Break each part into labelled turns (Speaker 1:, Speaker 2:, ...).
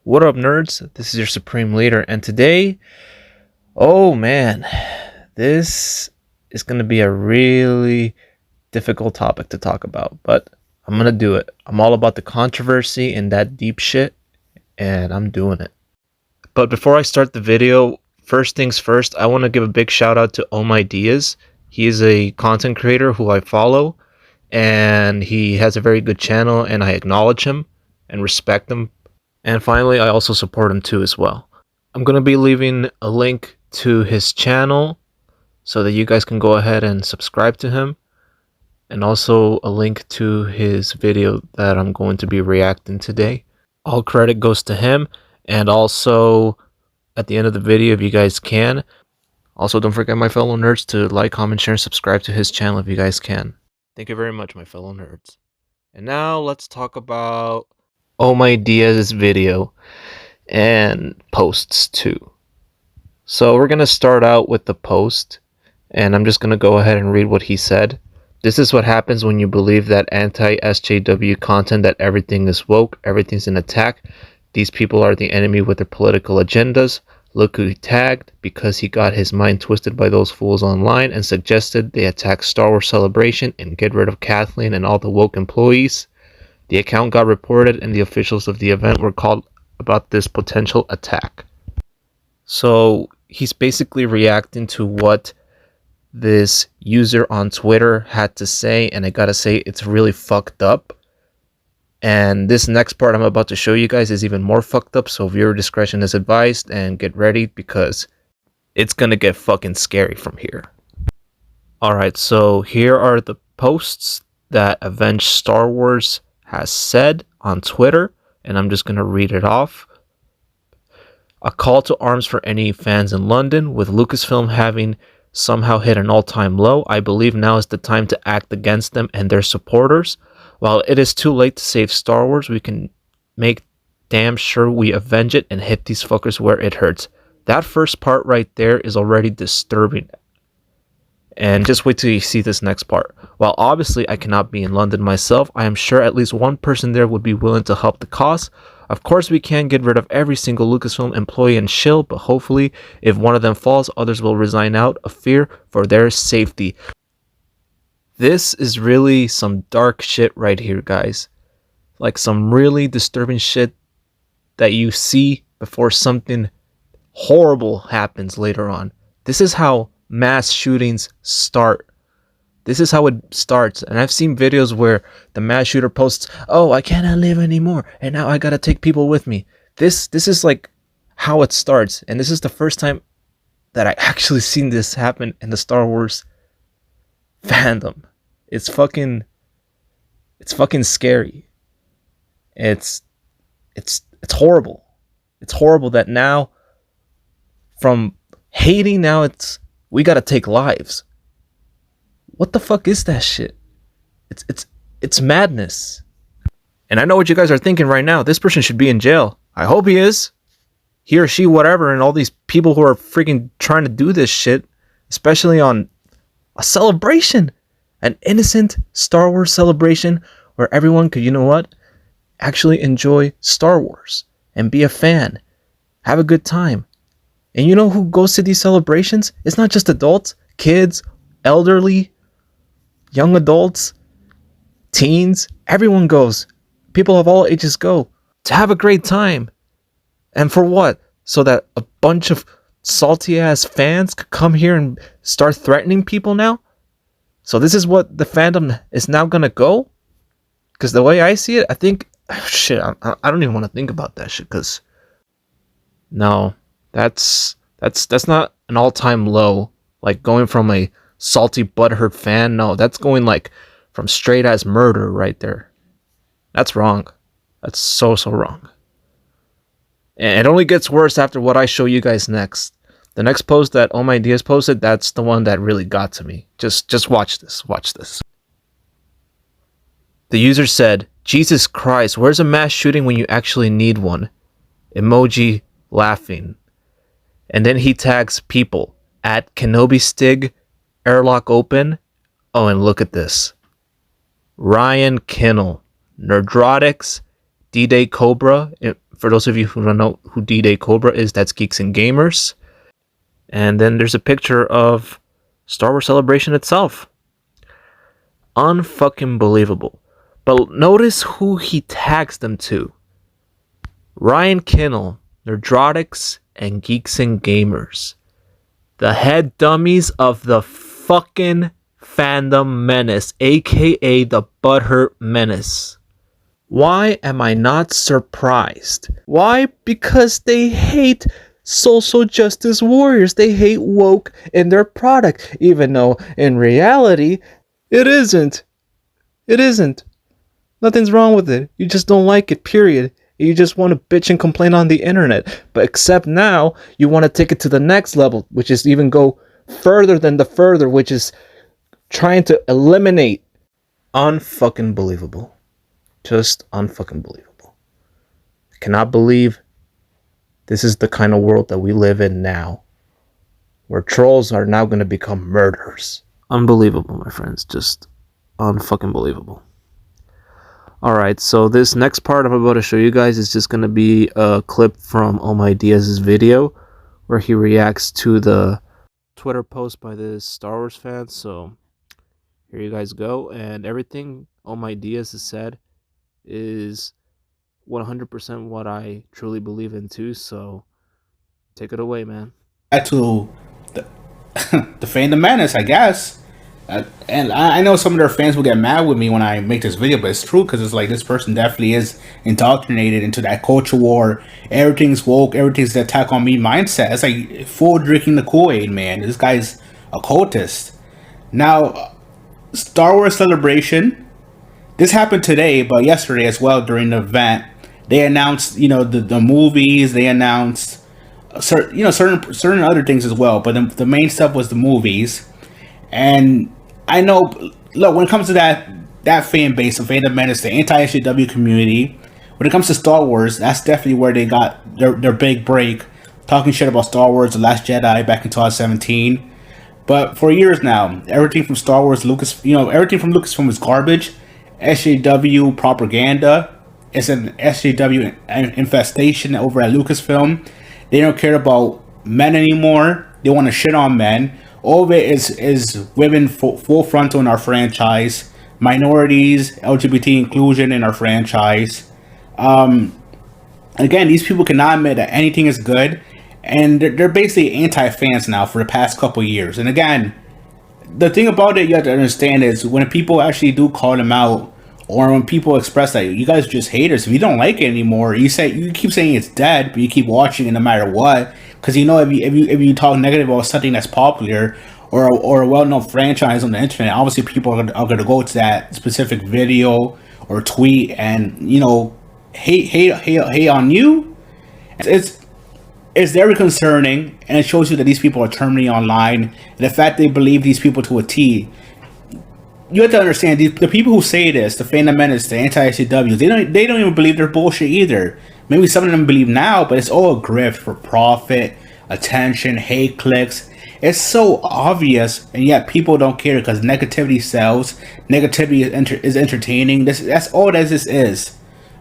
Speaker 1: What up, nerds? This is your Supreme Leader, and today, oh man, this is going to be a really difficult topic to talk about, but I'm going to do it. I'm all about the controversy and that deep shit, and I'm doing it. But before I start the video, first things first, I want to give a big shout out to Ideas. He is a content creator who I follow, and he has a very good channel, and I acknowledge him and respect him. And finally, I also support him too as well. I'm going to be leaving a link to his channel so that you guys can go ahead and subscribe to him. And also a link to his video that I'm going to be reacting today. All credit goes to him. And also at the end of the video, if you guys can. Also, don't forget, my fellow nerds, to like, comment, share, and subscribe to his channel if you guys can. Thank you very much, my fellow nerds. And now let's talk about Diaz's video and posts too. So we're going to start out with the post, and I'm just going to go ahead and read what he said. This is what happens when you believe that anti-SJW content, that everything is woke, everything's an attack. These people are the enemy with their political agendas. Look who he tagged, because he got his mind twisted by those fools online and suggested they attack Star Wars Celebration and get rid of Kathleen and all the woke employees. The account got reported and the officials of the event were called about this potential attack. So he's basically reacting to what this user on Twitter had to say, and I gotta say, it's really fucked up. And this next part I'm about to show you guys is even more fucked up, so viewer discretion is advised, and get ready because it's gonna get fucking scary from here. Alright, so here are the posts that Avenge Star Wars has said on Twitter, and I'm just going to read it off. A call to arms for any fans in London. With Lucasfilm having somehow hit an all-time low, I believe now is the time to act against them and their supporters. While it is too late to save Star Wars, we can make damn sure we avenge it and hit these fuckers where it hurts. That first part right there is already disturbing. And just wait till you see this next part. While obviously I cannot be in London myself, I am sure at least one person there would be willing to help the cause. Of course, we can't get rid of every single Lucasfilm employee and shill, but hopefully if one of them falls, others will resign out of fear for their safety. This is really some dark shit right here, guys. Like some really disturbing shit that you see before something horrible happens later on. This is how mass shootings start. This is how it starts. And I've seen videos where the mass shooter posts, "Oh, I cannot live anymore, and now I gotta take people with me." This is like how it starts, and this is the first time that I actually seen this happen in the Star Wars fandom. It's fucking scary. It's horrible. It's horrible that now, from hating, now it's we gotta take lives. What the fuck is that shit? It's madness. And I know what you guys are thinking right now. This person should be in jail. I hope he is. He or she, whatever, and all these people who are freaking trying to do this shit, especially on a celebration, an innocent Star Wars celebration where everyone could, you know what, actually enjoy Star Wars and be a fan, have a good time. And you know who goes to these celebrations? It's not just adults, kids, elderly, young adults, teens. Everyone goes. People of all ages go to have a great time. And for what? So that a bunch of salty ass fans could come here and start threatening people now? So this is what the fandom is now gonna go? Because the way I see it, I think, shit, I don't even want to think about that shit, because no. That's not an all-time low, like going from a salty butthurt fan. No, that's going like from straight as murder right there. That's wrong. That's so wrong. And it only gets worse after what I show you guys next. The next post that Diaz posted, that's the one that really got to me. Just watch this. Watch this. The user said, "Jesus Christ, where's a mass shooting when you actually need one?" Emoji laughing. And then he tags people at Kenobi Stig, Airlock Open. Oh, and look at this. Ryan Kinnell, Nerdrotics, D-Day Cobra, For those of you who don't know who D-Day Cobra is, that's Geeks and Gamers. And then there's a picture of Star Wars Celebration itself. Unfucking believable. But notice who he tags them to. Ryan Kinnell, Nerdrotics, and Geeks and Gamers. The head dummies of the fucking Fandom Menace, aka the Butthurt Menace. Why am I not surprised? Why? Because they hate social justice warriors. They hate woke in their product, even though in reality, it isn't. It isn't. Nothing's wrong with it. You just don't like it, period. You just want to bitch and complain on the internet. But except now, you want to take it to the next level, which is even go further than the further, which is trying to eliminate. Unfucking believable. Just unfucking believable. I cannot believe this is the kind of world that we live in now, where trolls are now going to become murderers. Unbelievable, my friends. Just unfucking believable. Alright, so this next part I'm about to show you guys is just going to be a clip from Oh My Diaz's video, where he reacts to the Twitter post by this Star Wars fan. So here you guys go, and everything Oh My Diaz has said is 100% what I truly believe in too, so take it away, man.
Speaker 2: To the, the Fandom Menace, I guess. And I know some of their fans will get mad with me when I make this video, but it's true, because it's like this person definitely is indoctrinated into that culture war, everything's woke, everything's the attack on me mindset. It's like full drinking the Kool-Aid, man. This guy's a cultist. Now, Star Wars Celebration, this happened today, but yesterday as well during the event, they announced, the movies. They announced, certain other things as well. But the main stuff was the movies. And I know, look, when it comes to that fan base of Fandom Menace, the anti-SJW community, when it comes to Star Wars, that's definitely where they got their big break, talking shit about Star Wars: The Last Jedi back in 2017. But for years now, everything from Star Wars, everything from Lucasfilm is garbage. SJW propaganda. It's an SJW infestation over at Lucasfilm. They don't care about men anymore. They want to shit on men. All of it is women full frontal in our franchise. Minorities, LGBT inclusion in our franchise. Again, these people cannot admit that anything is good. And they're basically anti-fans now for the past couple years. And again, the thing about it you have to understand is when people actually do call them out, or when people express that you guys are just haters, if you don't like it anymore, you keep saying it's dead, but you keep watching it no matter what, because if you talk negative about something that's popular or a well-known franchise on the internet, obviously people are going to go to that specific video or tweet and hate on you. It's very concerning, and it shows you that these people are terminally online. And the fact they believe these people to a T. You have to understand, the people who say this, the Fandom Menace, the anti-SJWs, they don't even believe they're bullshit either. Maybe some of them believe now, but it's all a grift for profit, attention, hate clicks. It's so obvious, and yet people don't care because negativity sells. Negativity is entertaining. That's all that this is.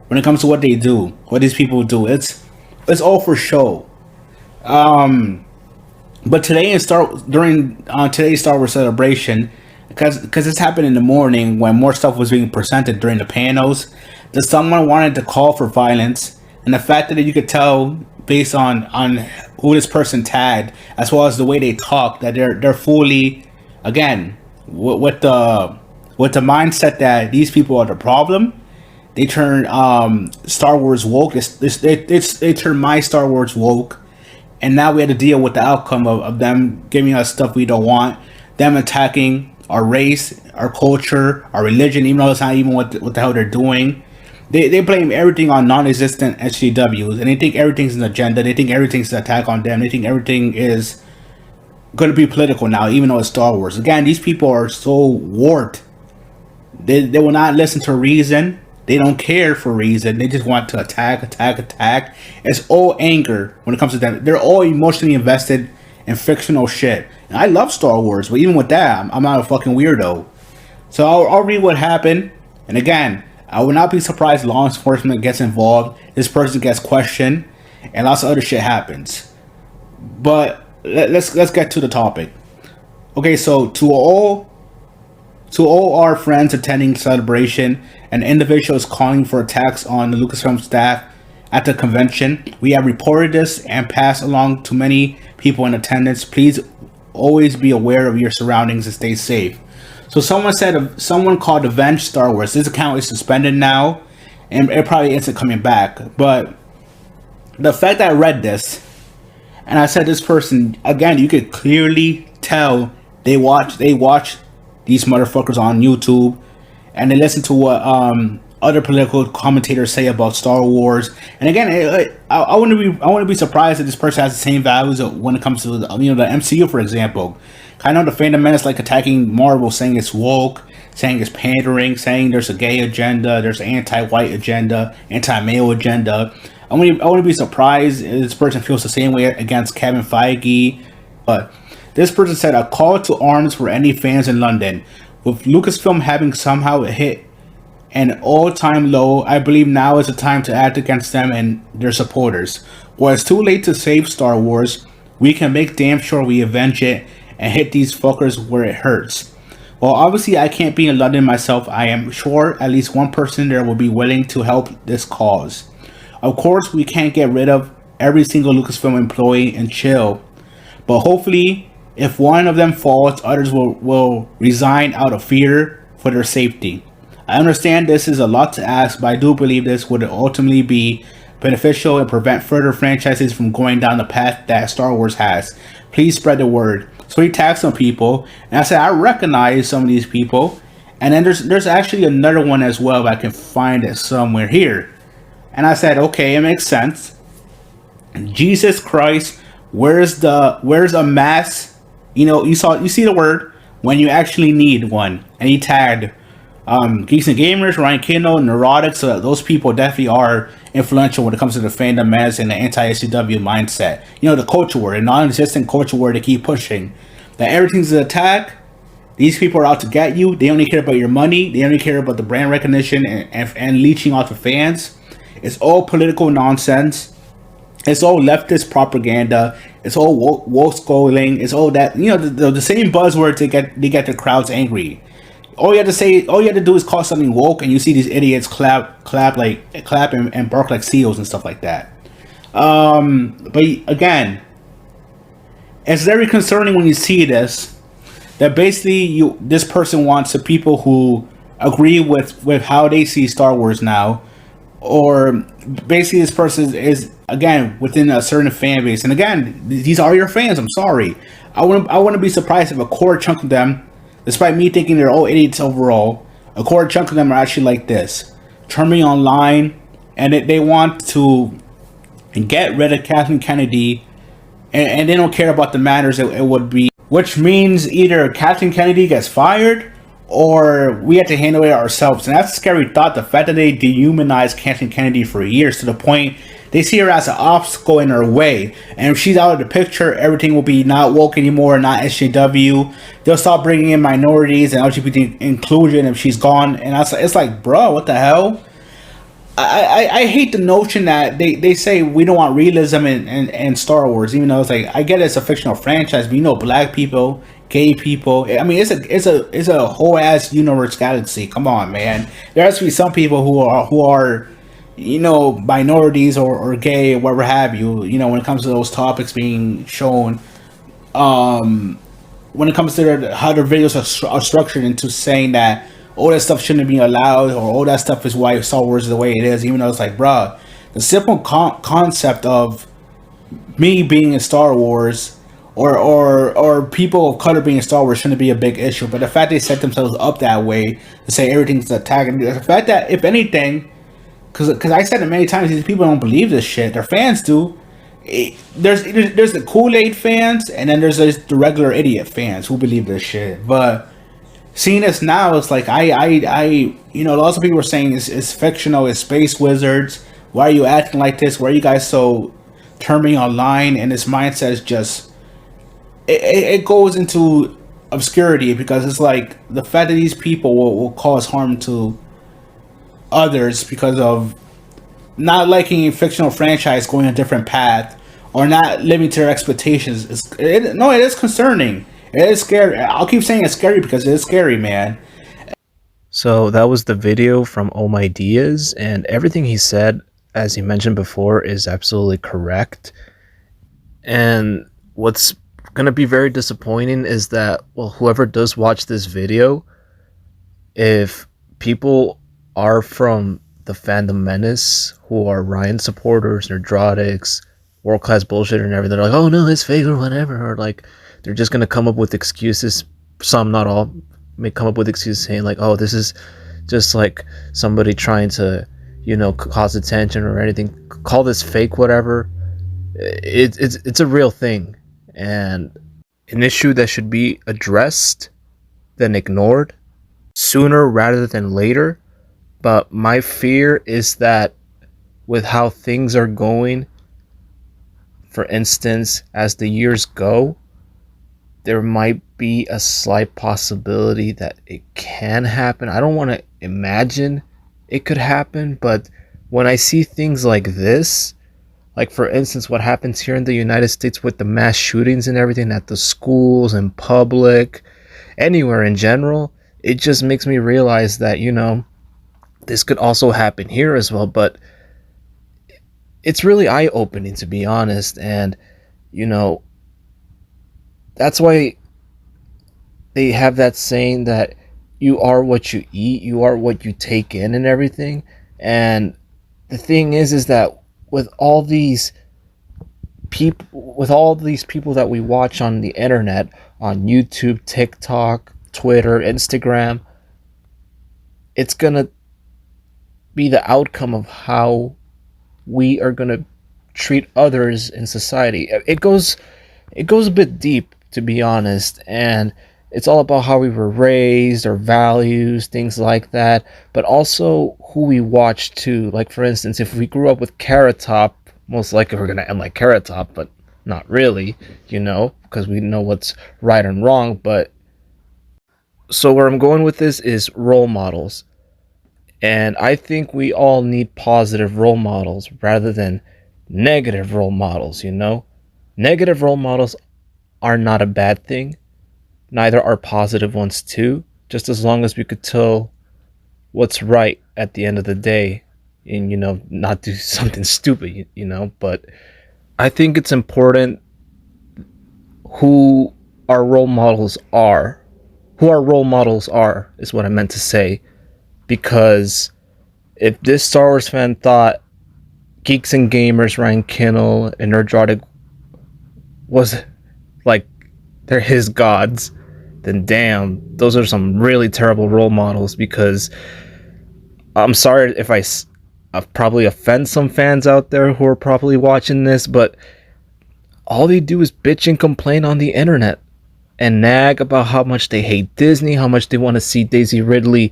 Speaker 2: When it comes to what they do, what these people do, it's all for show. But today during today's Star Wars Celebration, because this happened in the morning when more stuff was being presented during the panels, that someone wanted to call for violence, and the fact that you could tell based on who this person tagged, as well as the way they talk, that they're fully, again, with the mindset that these people are the problem. They turn Star Wars woke. They turn my Star Wars woke. And now we had to deal with the outcome of them giving us stuff we don't want. Them attacking our race, our culture, our religion, even though it's not even what the hell they're doing. They blame everything on non-existent SJWs. And they think everything's an agenda. They think everything's an attack on them. They think everything is going to be political now, even though it's Star Wars. Again, these people are so warped. They will not listen to reason. They don't care for reason. They just want to attack. It's all anger when it comes to them. They're all emotionally invested in fictional shit. And I love Star Wars, but even with that, I'm not a fucking weirdo. So I'll read what happened. And again, I would not be surprised law enforcement gets involved, this person gets questioned, and lots of other shit happens. But let's get to the topic. Okay, so to all our friends attending the celebration and individuals calling for attacks on the Lucasfilm staff at the convention, we have reported this and passed along to many people in attendance. Please always be aware of your surroundings and stay safe. So someone called Avenge Star Wars. This account is suspended now, and it probably isn't coming back. But the fact that I read this, and I said this person again, you could clearly tell they watch these motherfuckers on YouTube, and they listen to what other political commentators say about Star Wars. And again, I wouldn't be surprised if this person has the same values when it comes to the MCU, for example. I know the Fandom Menace like attacking Marvel, saying it's woke, saying it's pandering, saying there's a gay agenda, there's an anti-white agenda, anti-male agenda. I wouldn't be surprised if this person feels the same way against Kevin Feige. But this person said a call to arms for any fans in London. With Lucasfilm having somehow hit an all-time low, I believe now is the time to act against them and their supporters. While it's too late to save Star Wars, we can make damn sure we avenge it and hit these fuckers where it hurts. Well, obviously I can't be in London myself, I am sure at least one person there will be willing to help this cause. Of course, we can't get rid of every single Lucasfilm employee and chill, but hopefully, if one of them falls, others will resign out of fear for their safety. I understand this is a lot to ask, but I do believe this would ultimately be beneficial and prevent further franchises from going down the path that Star Wars has. Please spread the word. So he tagged some people, and I said I recognize some of these people, and then there's actually another one as well. If I can find it somewhere here, and I said okay, it makes sense. Jesus Christ, where's a mass? You see the word when you actually need one, and he tagged Geeks and Gamers, Ryan Kindle, Neurotic. So those people definitely are influential when it comes to the Fandom Menace and the anti-SCW mindset. The culture war, the non-existent culture war they keep pushing. That everything's an attack. These people are out to get you. They only care about your money. They only care about the brand recognition and leeching off the fans. It's all political nonsense. It's all leftist propaganda. It's all woke scolding. It's all that the same buzzwords they get the crowds angry. All you have to do is call something woke, and you see these idiots clap and bark like seals and stuff like that. But again, it's very concerning when you see this. That basically this person wants the people who agree with how they see Star Wars now, or basically this person is again within a certain fan base. And again, these are your fans. I'm sorry. I wouldn't be surprised if a core chunk of them, despite me thinking they're all idiots overall, a core chunk of them are actually like this, turning online, and they want to get rid of Kathleen Kennedy, and they don't care about the matters it would be, which means either Kathleen Kennedy gets fired or we have to handle it ourselves. And that's a scary thought, the fact that they dehumanized Kathleen Kennedy for years to the point they see her as an obstacle in her way. And if she's out of the picture, everything will be not woke anymore, not SJW. They'll stop bringing in minorities and LGBT inclusion if she's gone. And it's like, bro, what the hell? I hate the notion that they say we don't want realism in Star Wars, even though it's like, I get it's a fictional franchise, but black people, gay people. I mean, it's a whole ass universe galaxy. Come on, man. There has to be some people who are minorities or gay or whatever have you. When it comes to those topics being shown, when it comes to how their videos are structured into saying that all that stuff shouldn't be allowed, or all that stuff is why Star Wars is the way it is, even though it's like, bruh, the simple concept of me being in Star Wars or people of color being in Star Wars shouldn't be a big issue. But the fact they set themselves up that way to say everything's an attack, and the fact that, if anything, because I said it many times, these people don't believe this shit. Their fans do. There's the Kool-Aid fans, and then there's the regular idiot fans who believe this shit. But seeing this now, it's like lots of people are saying it's fictional, it's space wizards. Why are you acting like this? Why are you guys so turning online? And this mindset is just it goes into obscurity, because it's like the fact that these people will cause harm to others because of not liking a fictional franchise going a different path or not living to their expectations. No, it is concerning. It is scary. I'll keep saying it's scary because it is scary, man.
Speaker 1: So that was the video from Oh My Diaz, and everything he said, as he mentioned before, is absolutely correct. And what's gonna be very disappointing is that, well, whoever does watch this video, if people are from the Fandom Menace, who are Ryan supporters, Nerdrotics, world class bullshit and everything, they're like, oh no, it's fake or whatever, or like they're just gonna come up with excuses. Some, not all, may come up with excuses saying like, oh, this is just like somebody trying to, cause attention or anything. Call this fake, whatever. It's a real thing, and an issue that should be addressed than ignored sooner rather than later. But my fear is that with how things are going, for instance, as the years go, there might be a slight possibility that it can happen. I don't want to imagine it could happen, but when I see things like this, like for instance, what happens here in the United States with the mass shootings and everything at the schools and public, anywhere in general, it just makes me realize that, this could also happen here as well. But it's really eye-opening, to be honest. And, that's why they have that saying that you are what you eat, you are what you take in and everything. And the thing is that with all these people that we watch on the internet, on YouTube, TikTok, Twitter, Instagram, it's gonna be the outcome of how we are gonna treat others in society. It goes a bit deep, to be honest, and it's all about how we were raised, our values, things like that, but also who we watch too. Like for instance, if we grew up with Carrot Top, most likely we're gonna end like Carrot Top, but not really, because we know what's right and wrong. But so where I'm going with this is role models. And I think we all need positive role models rather than negative role models, Negative role models are not a bad thing. Neither are positive ones too, just as long as we could tell what's right at the end of the day and, not do something stupid, But I think it's important who our role models are. Who our role models are is what I meant to say. Because if this Star Wars fan thought Geeks and Gamers, Ryan Kinnell, and Nerdrotic was like they're his gods, then damn, those are some really terrible role models. Because I'm sorry if I've probably offend some fans out there who are probably watching this, but all they do is bitch and complain on the internet and nag about how much they hate Disney, how much they want to see Daisy Ridley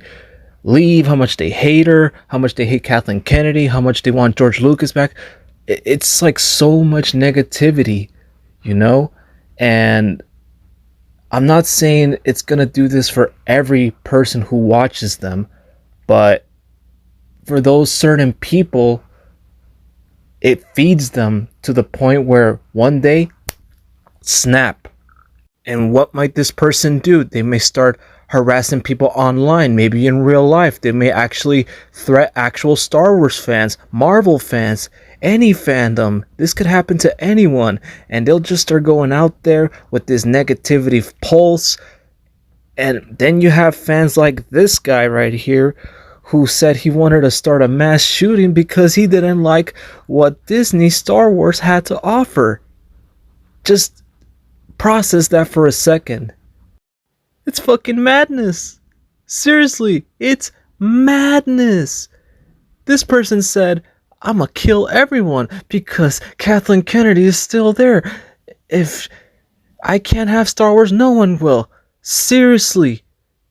Speaker 1: leave, how much they hate her, how much they hate Kathleen Kennedy, how much they want George Lucas back. It's like so much negativity, and I'm not saying it's gonna do this for every person who watches them, but for those certain people, it feeds them to the point where one day, snap. And what might this person do? They may start harassing people online, maybe in real life. They may actually threat actual Star Wars fans, Marvel fans, any fandom. This could happen to anyone, and they'll just start going out there with this negativity pulse. And then you have fans like this guy right here who said he wanted to start a mass shooting because he didn't like what Disney Star Wars had to offer. Just process that for a second. It's fucking madness. Seriously, it's madness. This person said, I'ma kill everyone because Kathleen Kennedy is still there. If I can't have Star Wars, no one will. Seriously,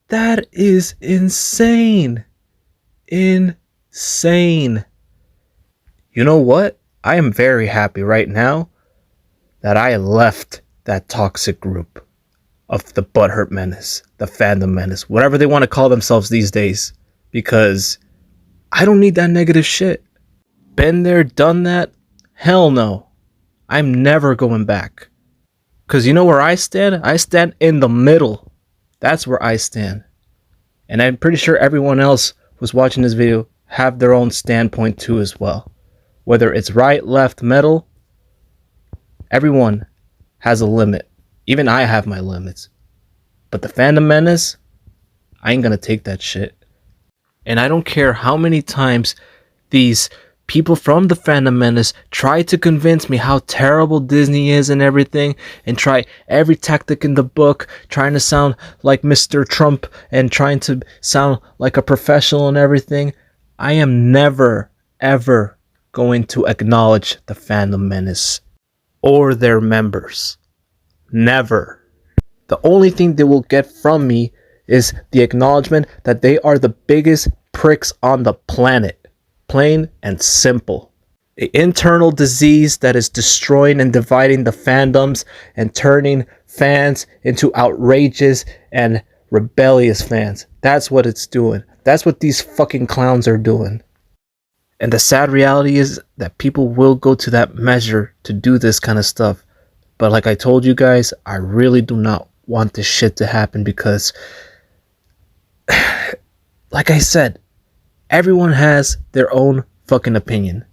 Speaker 1: that is insane. Insane. You know what? I am very happy right now that I left that toxic group of the Butthurt Menace, the Fandom Menace, whatever they want to call themselves these days, because I don't need that negative shit. Been there, done that? Hell no. I'm never going back. Because you know where I stand? I stand in the middle. That's where I stand. And I'm pretty sure everyone else who's watching this video have their own standpoint too as well. Whether it's right, left, middle, everyone has a limit. Even I have my limits. But the Fandom Menace, I ain't gonna take that shit. And I don't care how many times these people from the Fandom Menace try to convince me how terrible Disney is and everything, and try every tactic in the book, trying to sound like Mr. Trump and trying to sound like a professional and everything. I am never, ever going to acknowledge the Fandom Menace or their members. Never. The only thing they will get from me is the acknowledgement that they are the biggest pricks on the planet. Plain and simple. The internal disease that is destroying and dividing the fandoms and turning fans into outrageous and rebellious fans. That's what it's doing. That's what these fucking clowns are doing. And the sad reality is that people will go to that measure to do this kind of stuff. But like I told you guys, I really do not want this shit to happen because, like I said, everyone has their own fucking opinion.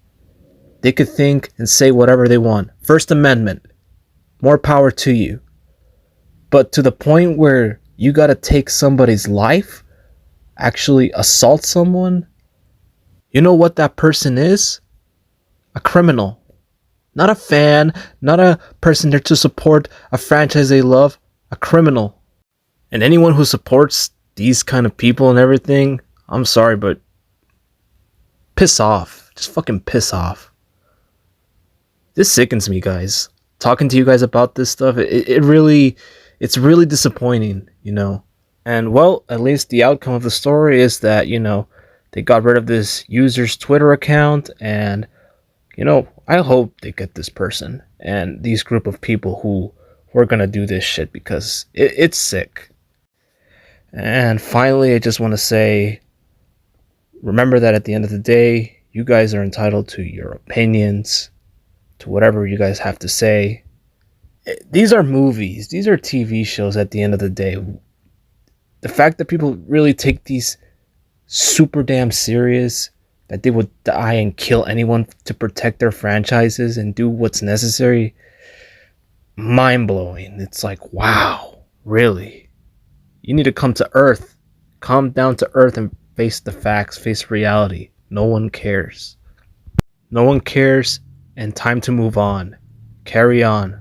Speaker 1: They could think and say whatever they want. First Amendment, more power to you. But to the point where you gotta take somebody's life, actually assault someone, you know what that person is? A criminal. Not a fan, not a person there to support a franchise they love, a criminal. And anyone who supports these kind of people and everything, I'm sorry, but piss off. Just fucking piss off. This sickens me, guys. Talking to you guys about this stuff, it's really disappointing, you know. And well, at least the outcome of the story is that, you know, they got rid of this user's Twitter account, and, you know, I hope they get this person and these group of people who were gonna do this shit because it's sick. And finally, I just want to say, remember that at the end of the day, you guys are entitled to your opinions, to whatever you guys have to say. These are movies. These are TV shows at the end of the day. The fact that people really take these super damn serious, that they would die and kill anyone to protect their franchises and do what's necessary, mind-blowing. It's like, wow, really? You need to come to earth. Come down to earth and face the facts, face reality. No one cares. No one cares, and time to move on. Carry on.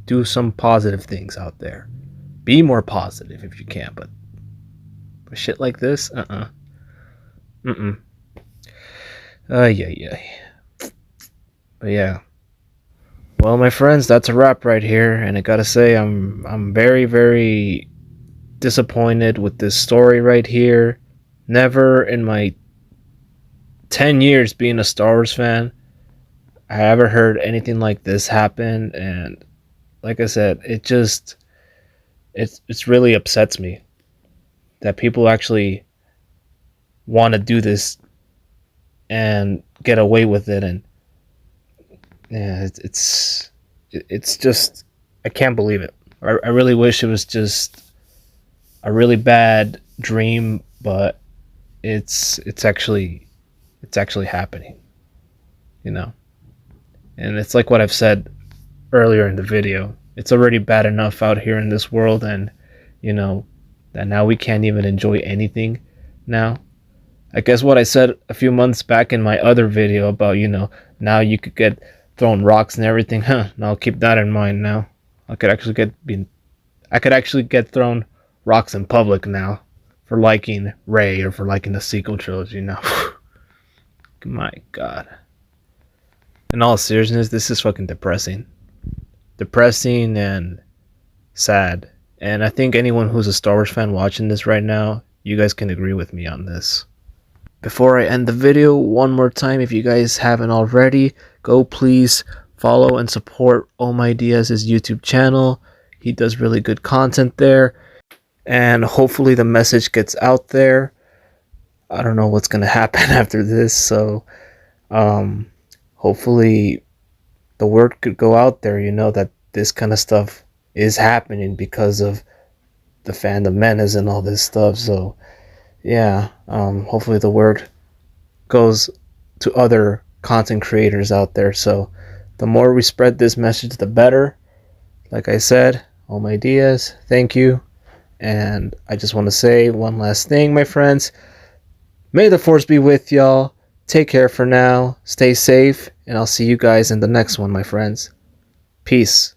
Speaker 1: Do some positive things out there. Be more positive if you can, but shit like this? Yeah. But yeah. Well, my friends, that's a wrap right here, and I gotta say, I'm very, very disappointed with this story right here. Never in my 10 years being a Star Wars fan I ever heard anything like this happen, and like I said, it's really upsets me that people actually want to do this and get away with it. And yeah, it's just, I can't believe it. I really wish it was just a really bad dream, but it's actually happening, you know. And it's like what I've said earlier in the video. It's already bad enough out here in this world, and you know that now we can't even enjoy anything now. I guess what I said a few months back in my other video about, you know, now you could get thrown rocks and everything. Now I'll keep that in mind now. I could actually get thrown rocks in public now for liking Rey or for liking the sequel trilogy, you know. My God. In all seriousness, this is fucking depressing. Depressing and sad. And I think anyone who's a Star Wars fan watching this right now, you guys can agree with me on this. Before I end the video, one more time, if you guys haven't already, go please follow and support Omai Diaz's YouTube channel. He does really good content there, and hopefully the message gets out there. I don't know what's gonna happen after this. So um, hopefully the word could go out there, that this kind of stuff is happening because of the Fandom Menace and all this stuff. So yeah, hopefully the word goes to other content creators out there. So the more we spread this message, the better. Like I said, oh my Diaz, thank you. And I just want to say one last thing, my friends. May the force be with y'all. Take care for now. Stay safe. And I'll see you guys in the next one, my friends. Peace.